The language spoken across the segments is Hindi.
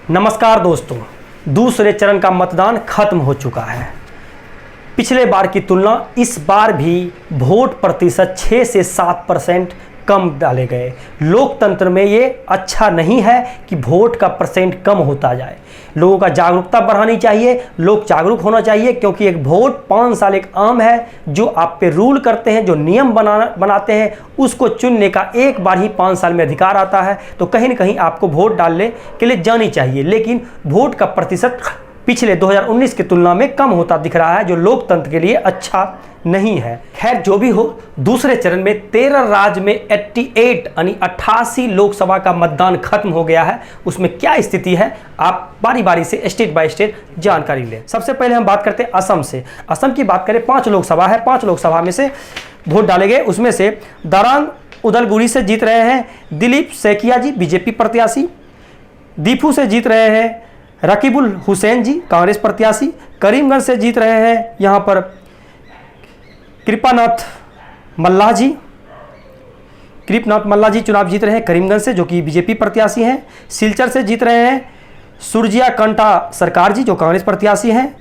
नमस्कार दोस्तों, दूसरे चरण का मतदान खत्म हो चुका है। पिछले बार की तुलना इस बार भी वोट प्रतिशत 6 से 7% कम डाले गए। लोकतंत्र में ये अच्छा नहीं है कि वोट का परसेंट कम होता जाए। लोगों का जागरूकता बढ़ानी चाहिए, लोग जागरूक होना चाहिए, क्योंकि एक वोट 5 साल एक आम है जो आप पे रूल करते हैं, जो नियम बनाते हैं, उसको चुनने का एक बार ही 5 साल में अधिकार आता है। तो कहीं ना कहीं आपको वोट डालने के लिए जानी चाहिए, लेकिन वोट का प्रतिशत पिछले 2019 की तुलना में कम होता दिख रहा है, जो लोकतंत्र के लिए अच्छा नहीं है। खैर जो भी हो, दूसरे चरण में 13 राज्य में 88 लोकसभा का मतदान खत्म हो गया है। उसमें क्या स्थिति है, आप बारी बारी से स्टेट बाय स्टेट जानकारी लें। सबसे पहले हम बात करते हैं असम से। असम की बात करें, 5 लोकसभा है। 5 लोकसभा में से वोट डाले गए, उसमें से दारांग उदलगुरी से जीत रहे हैं दिलीप सैकिया जी, बीजेपी प्रत्याशी। दीफू से जीत रहे हैं रकीबुल हुसैन जी, कांग्रेस प्रत्याशी। करीमगंज से जीत रहे हैं यहाँ पर कृपानाथ मल्लाह जी। कृपनाथ मल्लाह जी चुनाव जीत रहे हैं करीमगंज से, जो कि बीजेपी प्रत्याशी हैं। सिलचर से जीत रहे हैं सुरजिया कंटा सरकार जी, जो कांग्रेस प्रत्याशी हैं।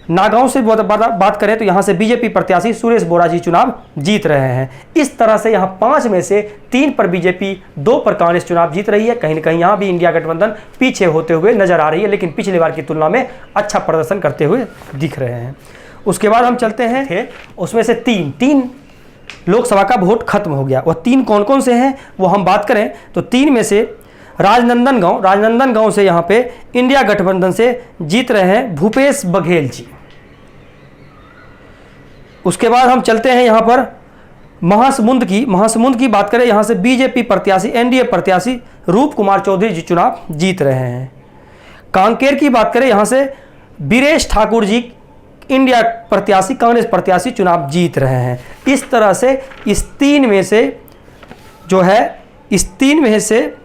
नागांव से बात करें तो यहाँ से बीजेपी प्रत्याशी सुरेश बोरा जी चुनाव जीत रहे हैं। इस तरह से यहाँ 5 में से 3 पर बीजेपी, 2 पर कांग्रेस चुनाव जीत रही है। कहीं ना कहीं यहाँ भी इंडिया गठबंधन पीछे होते हुए नजर आ रही है, लेकिन पिछली बार की तुलना में अच्छा प्रदर्शन करते हुए दिख रहे हैं। उसके बाद हम चलते हैं, उसमें से 3 लोकसभा का वोट खत्म हो गया। वह 3 कौन कौन से हैं वो हम बात करें तो 3 में से राजनंदन गांव से यहाँ पे इंडिया गठबंधन से जीत रहे हैं भूपेश बघेल जी। उसके बाद हम चलते हैं यहाँ पर महासमुंद की बात करें, यहाँ से बीजेपी प्रत्याशी, एनडीए प्रत्याशी रूप कुमार चौधरी जी चुनाव जीत रहे हैं। कांकेर की बात करें, यहाँ से बीरेश ठाकुर जी, इंडिया प्रत्याशी, कांग्रेस प्रत्याशी चुनाव जीत रहे हैं। इस तरह से इस 3 में से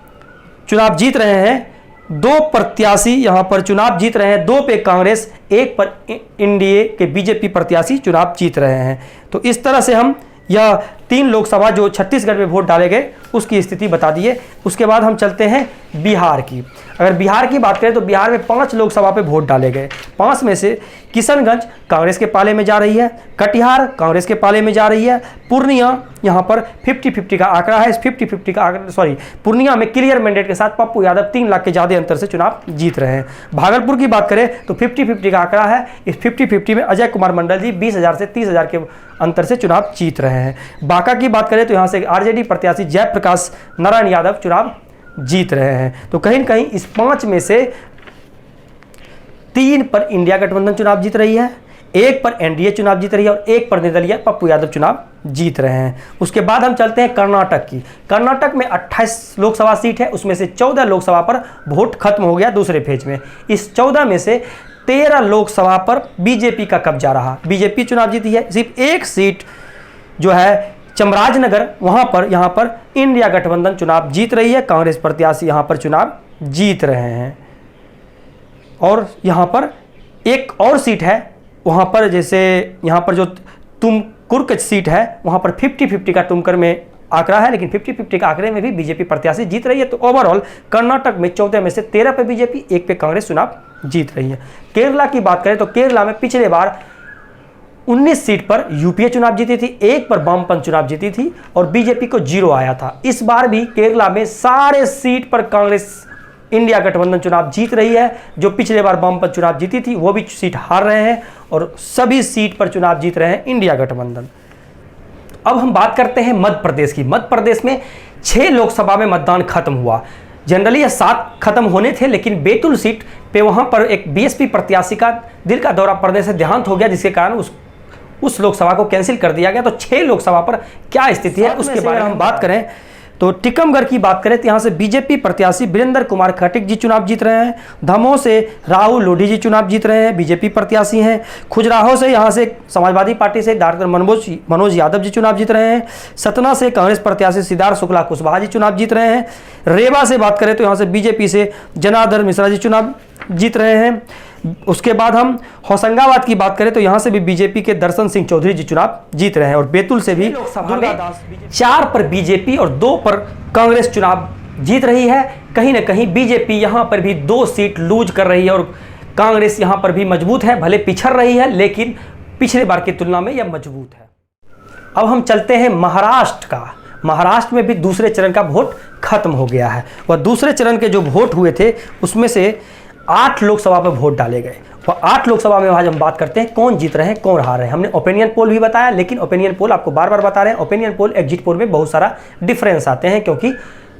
चुनाव जीत रहे हैं। 2 प्रत्याशी यहाँ पर चुनाव जीत रहे हैं, 2 पे कांग्रेस, 1 पर एनडीए के बीजेपी प्रत्याशी चुनाव जीत रहे हैं। तो इस तरह से हम यह 3 लोकसभा जो छत्तीसगढ़ में वोट डाले गए उसकी स्थिति बता दिए। उसके बाद हम चलते हैं बिहार की। अगर बिहार की बात करें तो बिहार में 5 लोकसभा पे वोट डाले गए। 5 में से किशनगंज कांग्रेस के पाले में जा रही है, कटिहार कांग्रेस के पाले में जा रही है, पूर्णिया यहाँ पर 50-50 का आंकड़ा है। इस 50-50 का आंकड़ा पूर्णिया में क्लियर मैंडेट के साथ पप्पू यादव 3 लाख के ज़्यादा अंतर से चुनाव जीत रहे हैं। भागलपुर की बात करें तो 50-50 का आंकड़ा है। इस 50-50 में अजय कुमार मंडल जी 20,000 से 30,000 के अंतर से चुनाव जीत रहे हैं। बांका की बात करें तो यहाँ से आरजेडी प्रत्याशी जयप्रकाश नारायण यादव चुनाव जीत रहे हैं। तो कहीं न कहीं इस 5 में से 3 पर इंडिया गठबंधन चुनाव जीत रही है, 1 पर एनडीए चुनाव जीत रही है और 1 पर निर्दलीय पप्पू यादव चुनाव जीत रहे हैं। उसके बाद हम चलते हैं कर्नाटक की। कर्नाटक में 28 लोकसभा सीट है, उसमें से 14 लोकसभा पर वोट खत्म हो गया दूसरे फेज में। इस 14 में से 13 लोकसभा पर बीजेपी का कब्जा रहा, बीजेपी चुनाव जीती है। सिर्फ 1 सीट जो है चामराजनगर, यहाँ पर इंडिया गठबंधन चुनाव जीत रही है, कांग्रेस प्रत्याशी यहाँ पर चुनाव जीत रहे हैं। और यहाँ पर एक और सीट है, वहाँ पर जैसे यहाँ पर जो तुमकुर सीट है वहाँ पर 50-50 का तुमकुर में आंकड़ा है, लेकिन 50-50 का आंकड़े में भी बीजेपी प्रत्याशी जीत रही है। तो ओवरऑल कर्नाटक में 14 में से 13 पे बीजेपी, 1 पे कांग्रेस चुनाव जीत रही है। केरला की बात करें तो केरला में पिछले बार 19 सीट पर यूपीए चुनाव जीती थी, 1 पर वामपंथ चुनाव जीती थी और बीजेपी को 0 आया था। इस बार भी केरला में सारे सीट पर कांग्रेस इंडिया गठबंधन चुनाव जीत रही है। जो पिछले बार वामपंथ चुनाव जीती थी वो भी सीट हार रहे हैं और सभी सीट पर चुनाव जीत रहे हैं इंडिया गठबंधन। अब हम बात करते हैं मध्य प्रदेश की। मध्य प्रदेश में 6 लोकसभा में मतदान खत्म हुआ। जनरली 7 खत्म होने थे, लेकिन बैतूल सीट पे वहां पर एक बीएसपी प्रत्याशी का दिल का दौरा पड़ने से देहांत हो गया, जिसके कारण उस लोकसभा को कैंसिल कर दिया गया। तो 6 लोकसभा पर क्या स्थिति है उसके बारे में हम बात करें तो टीकमगढ़ की बात करें तो यहाँ से बीजेपी प्रत्याशी वीरेंद्र कुमार खटीक जी चुनाव जीत रहे हैं। दमोह से राहुल लोधी जी चुनाव जीत रहे हैं, बीजेपी प्रत्याशी हैं। खुजराहो से यहाँ से समाजवादी पार्टी से डॉक्टर मनोज यादव जी चुनाव जीत रहे हैं। सतना से कांग्रेस प्रत्याशी सिद्धार्थ शुक्ला कुशवाहा जी चुनाव जीत रहे हैं। रेवा से बात करें तो यहाँ से बीजेपी से जनार्दन मिश्रा जी चुनाव जीत रहे हैं। उसके बाद हम होशंगाबाद की बात करें तो यहाँ से भी बीजेपी के दर्शन सिंह चौधरी जी चुनाव जीत रहे हैं और बैतूल से भी 4 पर बीजेपी और 2 पर कांग्रेस चुनाव जीत रही है। कहीं ना कहीं बीजेपी यहाँ पर भी 2 सीट लूज कर रही है और कांग्रेस यहाँ पर भी मजबूत है, भले पिछड़ रही है लेकिन पिछले बार की तुलना में यह मजबूत है। अब हम चलते हैं महाराष्ट्र का। महाराष्ट्र में भी दूसरे चरण का वोट खत्म हो गया है और दूसरे चरण के जो वोट हुए थे उसमें से 8 लोकसभा पर वोट डाले गए और 8 लोकसभा में आज हम बात करते हैं कौन जीत रहे हैं कौन हार रहे हैं। हमने ओपिनियन पोल भी बताया, लेकिन ओपिनियन पोल आपको बार बार बता रहे हैं, ओपिनियन पोल एग्जिट पोल में बहुत सारा डिफरेंस आते हैं क्योंकि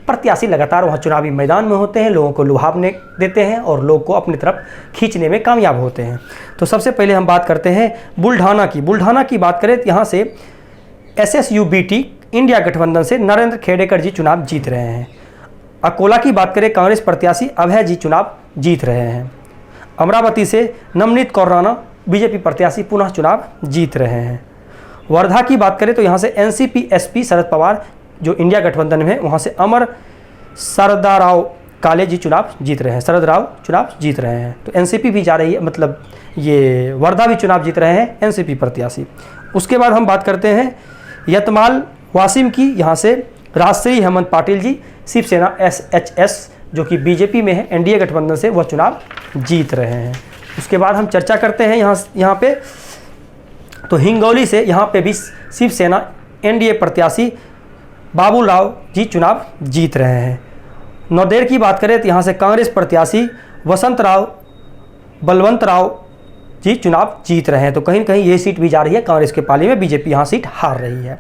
प्रत्याशी लगातार वहाँ चुनावी मैदान में होते हैं, लोगों को लुभावने देते हैं और लोग को अपनी तरफ खींचने में कामयाब होते हैं। तो सबसे पहले हम बात करते हैं बुल्ढाना की। बुल्ढाना की बात करें तो यहाँ से SSUBT इंडिया गठबंधन से नरेंद्र खेड़ेकर जी चुनाव जीत रहे हैं। अकोला की बात करें कांग्रेस प्रत्याशी अभय जी चुनाव जीत रहे हैं। अमरावती से नवनीत कौर राणा बीजेपी प्रत्याशी पुनः चुनाव जीत रहे हैं। वर्धा की बात करें तो यहाँ से NCP SP शरद पवार जो इंडिया गठबंधन में है वहाँ से अमर सरदाराव काले जी चुनाव जीत रहे हैं, शरद राव चुनाव जीत रहे हैं। तो NCP भी जा रही है, मतलब ये वर्धा भी चुनाव जीत रहे हैं NCP प्रत्याशी। उसके बाद हम बात करते हैं यतमाल वासिम की। यहाँ से राजश्री हेमंत पाटिल जी शिवसेना SHS जो कि बीजेपी में है एनडीए गठबंधन से, वह चुनाव जीत रहे हैं। उसके बाद हम चर्चा करते हैं यहाँ पे तो हिंगौली से यहाँ पे भी शिवसेना एनडीए प्रत्याशी बाबूराव जी चुनाव जीत रहे हैं। नौदेड़ की बात करें तो यहाँ से कांग्रेस प्रत्याशी बलवंत राव जी चुनाव जीत रहे हैं। तो कहीं न कहीं ये सीट भी जा रही है कांग्रेस के पाली में, बीजेपी यहाँ सीट हार रही है।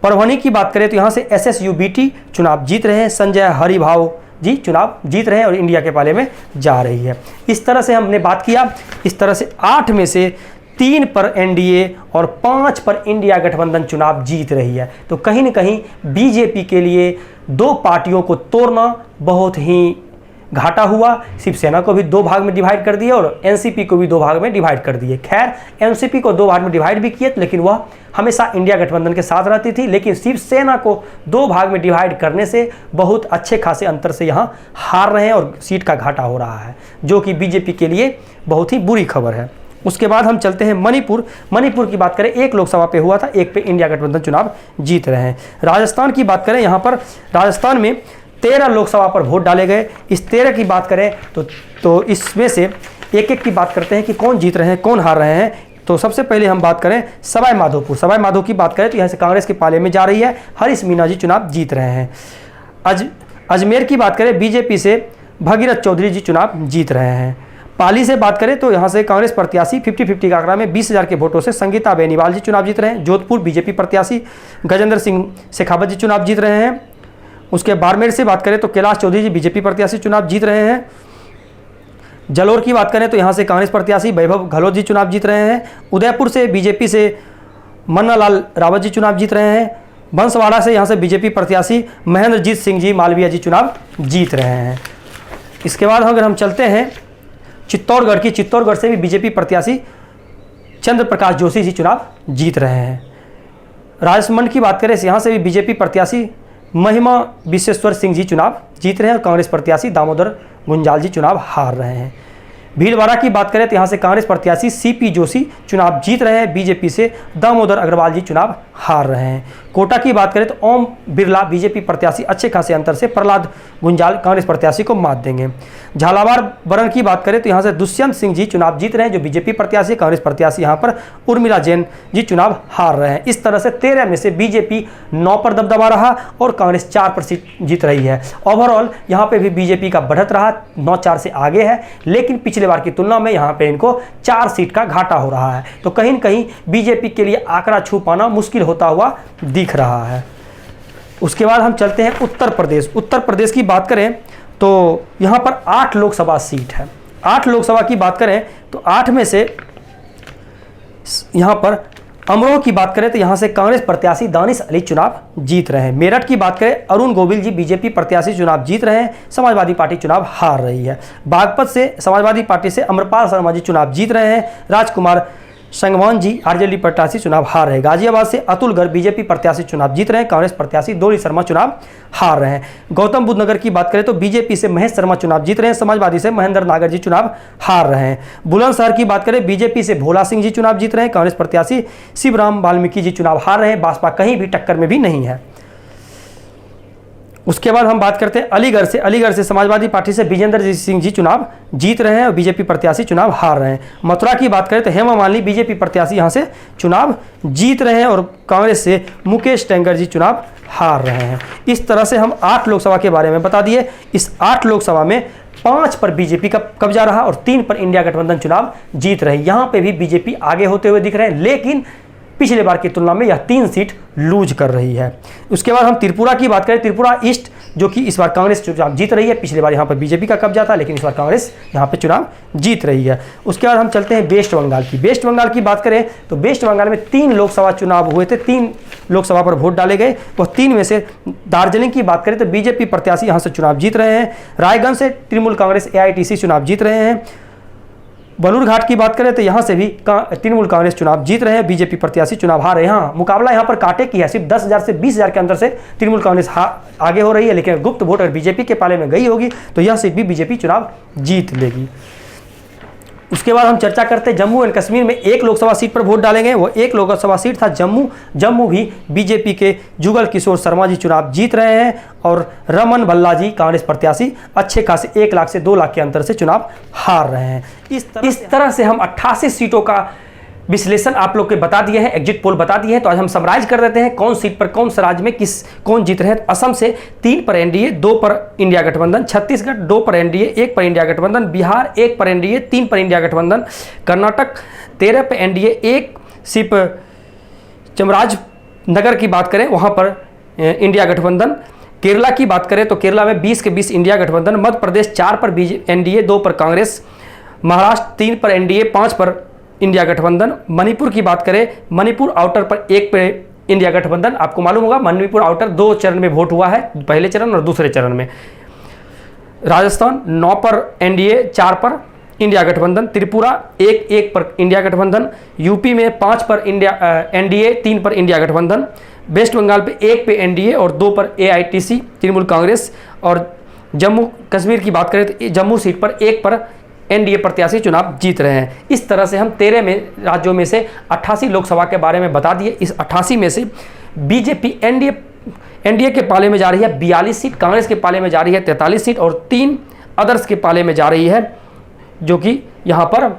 परभणी की बात करें तो यहाँ से SSUBT चुनाव जीत रहे हैं, संजय हरिभाव जी चुनाव जीत रहे हैं और इंडिया के पाले में जा रही है। इस तरह से हमने बात किया, इस तरह से 8 में से 3 पर एनडीए और 5 पर इंडिया गठबंधन चुनाव जीत रही है। तो कहीं न कहीं बीजेपी के लिए 2 पार्टियों को तोड़ना बहुत ही घाटा हुआ। शिवसेना को भी 2 भाग में डिवाइड कर दिए और एनसीपी को भी 2 भाग में डिवाइड कर दिए। खैर एनसीपी को 2 भाग में डिवाइड भी किए लेकिन वह हमेशा इंडिया गठबंधन के साथ रहती थी, लेकिन शिवसेना को 2 भाग में डिवाइड करने से बहुत अच्छे खासे अंतर से यहाँ हार रहे हैं और सीट का घाटा हो रहा है, जो कि बीजेपी के लिए बहुत ही बुरी खबर है। उसके बाद हम चलते हैं मणिपुर की बात करें 1 लोकसभा पे हुआ था, 1 पे इंडिया गठबंधन चुनाव जीत रहे हैं। राजस्थान की बात करें, यहाँ पर राजस्थान में 13 लोकसभा पर वोट डाले गए। इस 13 की बात करें तो इसमें से एक की बात करते हैं कि कौन जीत रहे हैं कौन हार रहे हैं। तो सबसे पहले हम बात करें सवाई माधोपुर की बात करें तो यहाँ से कांग्रेस के पाले में जा रही है, हरीश मीणा जी चुनाव जीत रहे हैं। अजमेर की बात करें बीजेपी से भगीरथ चौधरी जी चुनाव जीत रहे हैं। पाली से बात करें तो यहाँ से कांग्रेस प्रत्याशी 50-50 का आंकड़ा में 20,000 के वोटों से संगीता बेनीवाल जी चुनाव जीत रहे हैं। जोधपुर बीजेपी प्रत्याशी गजेंद्र सिंह शेखावत जी चुनाव जीत रहे हैं। उसके बाड़मेर से बात करें तो कैलाश चौधरी जी बीजेपी प्रत्याशी चुनाव जीत रहे हैं। जलोर की बात करें तो यहाँ से कांग्रेस प्रत्याशी वैभव गहलोत जी चुनाव जीत रहे हैं। उदयपुर से बीजेपी से मन्नालाल रावत जी चुनाव जीत रहे हैं। बंसवाड़ा से यहाँ से बीजेपी प्रत्याशी महेंद्रजीत सिंह जी मालवीय जी चुनाव जीत रहे हैं। इसके बाद अगर हम चलते हैं चित्तौड़गढ़ से भी बीजेपी प्रत्याशी चंद्र प्रकाश जोशी जी चुनाव जीत रहे हैं। राजसमंद की बात करें यहाँ से भी बीजेपी प्रत्याशी महिमा विश्वेश्वर सिंह जी चुनाव जीत रहे हैं और कांग्रेस प्रत्याशी दामोदर गुंजाल जी चुनाव हार रहे हैं। भीलवाड़ा की बात करें तो यहाँ से कांग्रेस प्रत्याशी CP जोशी चुनाव जीत रहे हैं, बीजेपी से दामोदर अग्रवाल जी चुनाव हार रहे हैं। कोटा की बात करें तो ओम बिरला बीजेपी प्रत्याशी अच्छे खासे अंतर से प्रहलाद गुंजाल कांग्रेस प्रत्याशी को मात देंगे। झालावाड़ बरन की बात करें तो यहाँ से दुष्यंत सिंह जी चुनाव जीत रहे हैं, जो बीजेपी प्रत्याशी, कांग्रेस प्रत्याशी यहाँ पर उर्मिला जैन जी चुनाव हार रहे हैं। इस तरह से 13 में से बीजेपी 9 पर दबदबा रहा और कांग्रेस 4 पर सीट जीत रही है। ओवरऑल यहाँ पे भी बीजेपी का बढ़त रहा, 9-4 से आगे है, लेकिन पिछले बार की तुलना में यहाँ पे इनको 4 सीट का घाटा हो रहा है। तो कहीं न कहीं बीजेपी के लिए आंकड़ा छू पाना मुश्किल होता हुआ दिख रहा है। उसके बाद हम चलते हैं उत्तर प्रदेश की बात करें तो यहाँ पर 8 लोकसभा सीट है। 8 लोकसभा की बात करें तो 8 में से यहाँ पर अमरोह की बात करें तो यहाँ से कांग्रेस प्रत्याशी दानिश अली चुनाव जीत रहे हैं। मेरठ की बात करें अरुण गोविल जी बीजेपी प्रत्याशी चुनाव जीत रहे हैं, समाजवादी पार्टी चुनाव हार रही है। बागपत से समाजवादी पार्टी से अमरपाल शर्मा जी चुनाव जीत रहे हैं, राजकुमार संगवान जी आरजेडी प्रत्याशी चुनाव हार रहे हैं। गाजियाबाद से अतुल गर्ग बीजेपी प्रत्याशी चुनाव जीत रहे हैं, कांग्रेस प्रत्याशी डोली शर्मा चुनाव हार रहे हैं। गौतम बुद्ध नगर की बात करें तो बीजेपी से महेश शर्मा चुनाव जीत रहे हैं, समाजवादी से महेंद्र नागर जी चुनाव हार रहे हैं। बुलंदशहर की बात करें बीजेपी से भोला सिंह जी चुनाव जीत रहे हैं, कांग्रेस प्रत्याशी शिवराम वाल्मीकि जी चुनाव हार रहे हैं, भाजपा कहीं भी टक्कर में भी नहीं है। उसके बाद हम बात करते हैं अलीगढ़ से समाजवादी पार्टी से विजेंद्र सिंह जी चुनाव जीत रहे हैं और बीजेपी प्रत्याशी चुनाव हार रहे हैं। मथुरा की बात करें तो हेमा मालिनी बीजेपी प्रत्याशी यहां से चुनाव जीत रहे हैं और कांग्रेस से मुकेश टेंगर जी चुनाव हार रहे हैं। इस तरह से हम 8 लोकसभा के बारे में बता दिए। इस 8 लोकसभा में 5 पर बीजेपी का कब्जा रहा और 3 पर इंडिया गठबंधन चुनाव जीत रहे। यहां पे भी बीजेपी आगे होते हुए दिख रहे हैं, लेकिन पिछले बार की तुलना में यह 3 सीट लूज कर रही है। उसके बाद हम त्रिपुरा की बात करें, त्रिपुरा ईस्ट जो कि इस बार कांग्रेस चुनाव जीत रही है। पिछली बार यहाँ पर बीजेपी का कब्जा था, लेकिन इस बार कांग्रेस यहाँ पे चुनाव जीत रही है। उसके बाद हम चलते हैं वेस्ट बंगाल की। वेस्ट बंगाल की बात करें तो वेस्ट बंगाल में 3 लोकसभा चुनाव हुए थे, 3 लोकसभा पर वोट डाले गए। वह 3 में से दार्जिलिंग की बात करें तो बीजेपी प्रत्याशी यहाँ से चुनाव जीत रहे हैं। रायगंज से तृणमूल कांग्रेस AITC चुनाव जीत रहे हैं। बलूरघाट की बात करें तो यहाँ से भी तृणमूल कांग्रेस चुनाव जीत रहे हैं, बीजेपी प्रत्याशी चुनाव हार रहे हैं। हाँ, मुकाबला यहाँ पर कांटे की है, सिर्फ 10,000 से 20,000 के अंदर से तृणमूल कांग्रेस आगे हो रही है, लेकिन गुप्त वोट अगर बीजेपी के पाले में गई होगी तो यह सीट भी बीजेपी चुनाव जीत लेगी। उसके बाद हम चर्चा करते हैं जम्मू एंड कश्मीर में 1 लोकसभा सीट पर वोट डाले गए। वो 1 लोकसभा सीट था जम्मू भी बीजेपी के जुगल किशोर शर्मा जी चुनाव जीत रहे हैं और रमन भल्ला जी कांग्रेस प्रत्याशी अच्छे खासे 1 लाख से 2 लाख के अंतर से चुनाव हार रहे हैं। इस तरह से हम 88 सीटों का विश्लेषण आप लोग के बता दिए हैं, एग्जिट पोल बता दिए हैं। तो आज हम समराइज कर देते हैं कौन सीट पर कौन सा राज्य में कौन जीत रहे हैं। असम से 3 पर एनडीए, 2 पर इंडिया गठबंधन। छत्तीसगढ़ 2 पर एनडीए, 1 पर इंडिया गठबंधन। बिहार 1 पर एनडीए, 3 पर इंडिया गठबंधन। कर्नाटक 13 पर एनडीए, 1 सिर्फ चामराजनगर की बात करें वहाँ पर इंडिया गठबंधन। केरला की बात करें तो केरला में 20 के 20 इंडिया गठबंधन। मध्य प्रदेश 4 पर एनडीए, 2 पर कांग्रेस। महाराष्ट्र 3 पर एनडीए, 5 पर इंडिया गठबंधन। मणिपुर की बात करें, मणिपुर आउटर पर 1 पे इंडिया गठबंधन। आपको मालूम होगा मणिपुर आउटर 2 चरण में वोट हुआ है, पहले चरण और दूसरे चरण में। राजस्थान 9 पर एनडीए, 4 पर इंडिया गठबंधन। त्रिपुरा 1 पर इंडिया गठबंधन। यूपी में 5 पर एनडीए, 3 पर इंडिया गठबंधन। वेस्ट बंगाल पे 1 पे एनडीए और 2 पर AITC तृणमूल कांग्रेस। और जम्मू कश्मीर की बात करें तो जम्मू सीट पर 1 पर एनडीए प्रत्याशी चुनाव जीत रहे हैं। इस तरह से हम 13 में राज्यों में से 88 लोकसभा के बारे में बता दिए। इस 88 में से बीजेपी एनडीए के पाले में जा रही है 42 सीट, कांग्रेस के पाले में जा रही है 43 सीट और 3 अदर्स के पाले में जा रही है, जो कि यहाँ पर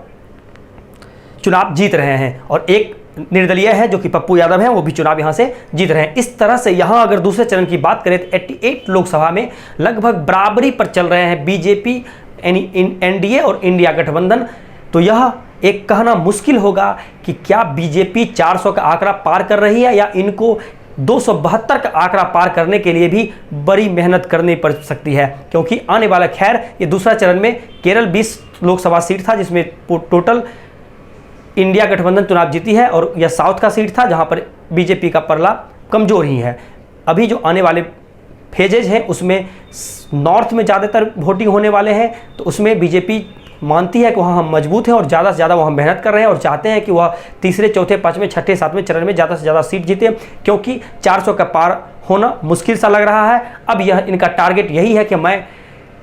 चुनाव जीत रहे हैं। और एक निर्दलीय है जो कि पप्पू यादव हैं, वो भी चुनाव यहाँ से जीत रहे हैं। इस तरह से यहाँ अगर दूसरे चरण की बात करें तो 88 लोकसभा में लगभग बराबरी पर चल रहे हैं बीजेपी, एनडीए और इंडिया गठबंधन। तो यह एक कहना मुश्किल होगा कि क्या बीजेपी 400 का आंकड़ा पार कर रही है या इनको 272 का आंकड़ा पार करने के लिए भी बड़ी मेहनत करनी पड़ सकती है, क्योंकि आने वाला खैर ये दूसरा चरण में केरल 20 लोकसभा सीट था जिसमें टोटल इंडिया गठबंधन चुनाव जीती है और यह साउथ का सीट था जहां पर बीजेपी का पलड़ा कमजोर ही है। अभी जो आने वाले फेजेज हैं उसमें नॉर्थ में ज़्यादातर वोटिंग होने वाले हैं, तो उसमें बीजेपी मानती है कि वहाँ हम मजबूत हैं और ज़्यादा से ज़्यादा वहाँ मेहनत कर रहे हैं और चाहते हैं कि वह तीसरे, चौथे, पाँचवें, छठे, सातवें चरण में ज़्यादा से ज़्यादा सीट जीते, क्योंकि 400 का पार होना मुश्किल सा लग रहा है। अब यह इनका टारगेट यही है कि मैं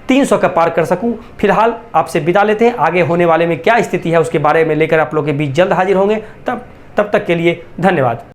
300 का पार कर सकूं। फिलहाल आपसे विदा लेते हैं, आगे होने वाले में क्या स्थिति है उसके बारे में लेकर आप लोग के बीच जल्द हाजिर होंगे। तब तक के लिए धन्यवाद।